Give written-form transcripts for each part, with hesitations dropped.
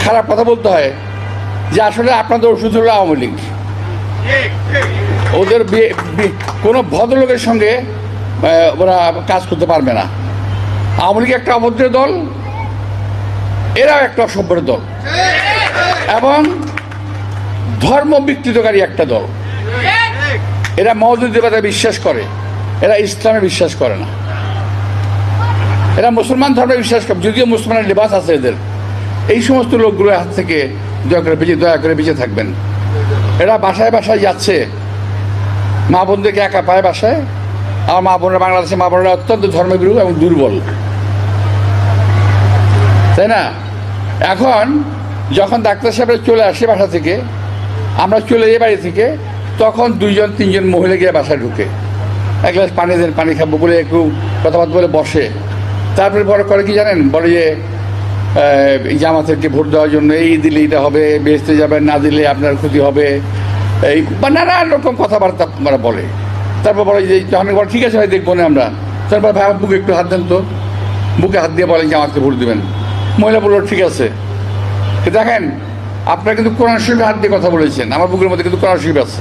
খারাপ কথা বলতে হয় যে আসলে আপনাদের ওষুধ হলো আওয়ামী লীগ। ওদের কোনো ভদ্রলোকের সঙ্গে ওরা কাজ করতে পারবে না। আওয়ামী লীগ একটা অভদ্র দল, এরাও একটা অসভ্যের দল এবং ধর্ম বিকৃতকারী একটা দল। এরা মওদুদিবাদে বিশ্বাস করে, এরা ইসলামে বিশ্বাস করে না। এরা মুসলমান ধর্মে বিশ্বাস করে, যদিও মুসলমানের লিবাস আছে এদের। এই সমস্ত লোকগুলোর হাত থেকে দয়া করে বেঁচে থাকবেন। এরা বাসায় বাসায় যাচ্ছে, মা বোনদেরকে একা পায় বাসায়। আমার মা বোনরা, বাংলাদেশের মা বোনরা অত্যন্ত ধর্মবিরু এবং দুর্বল, তাই না? এখন যখন ডাক্তার সাহেবরা চলে আসে বাসা থেকে, আমরা চলে যাই বাড়ি থেকে, তখন 2-3জন মহিলা গিয়ে বাসায় ঢুকে এক গ্লাস পানি দেন, পানি খাবো বলে একটু কথাবার্তা বলে বসে। তারপরে বড় করে কি জানেন, বলে যে জামাতেরকে ভোট দেওয়ার জন্য এই দিলে এটা হবে, বেহেশতে যাবেন, না দিলে আপনার ক্ষতি হবে, এই নানান রকম কথাবার্তা আমরা বলে। তারপর বলে যে আমি বল ঠিক আছে ভাই, দেখবো না আমরা। তারপর ভাই আমার বুকে একটু হাত দেন তো, বুকে হাত দিয়ে বলেন জামাতকে ভোট দেবেন। মহিলা বললো ঠিক আছে। দেখেন, আপনারা কিন্তু কোরআন শরীফে হাত দিয়ে কথা বলেছেন, আমার বুকের মধ্যে কিন্তু কোরআন শরীফ আছে।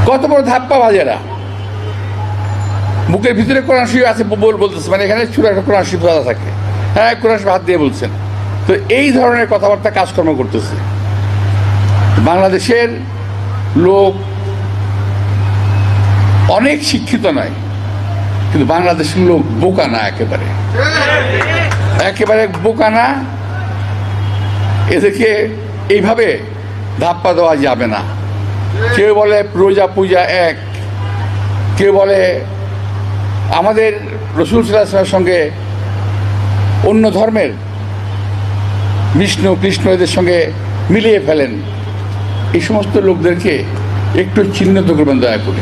কত বড় ধাপ্পা বাজেরা, বুকের ভিতরে কোরআন শরীফ আছে বলতেছে, মানে এখানে ছোট একটা কোরআন শরীফ দাদা থাকে, হ্যাঁ কোরআন শরীফ হাত দিয়ে বলছেন। তো এই ধরনের কথাবার্তা কাজকর্ম করতেছে। বাংলাদেশের লোক অনেক শিক্ষিত নয়, কিন্তু বাংলাদেশের লোক বোকা না, একেবারে বোকা না। এদেরকে এইভাবে ধাপ্পা দেওয়া যাবে না। কেউ বলে রোজা পূজা এক, কেউ বলে আমাদের রাসূল সাল্লাল্লাহু আলাইহি ওয়াসাল্লামের সঙ্গে অন্য ধর্মের বিষ্ণু কৃষ্ণ এদের সঙ্গে মিলিয়ে ফেলেন। এই সমস্ত লোকদেরকে একটু চিহ্নিত করবেন দয়া করে।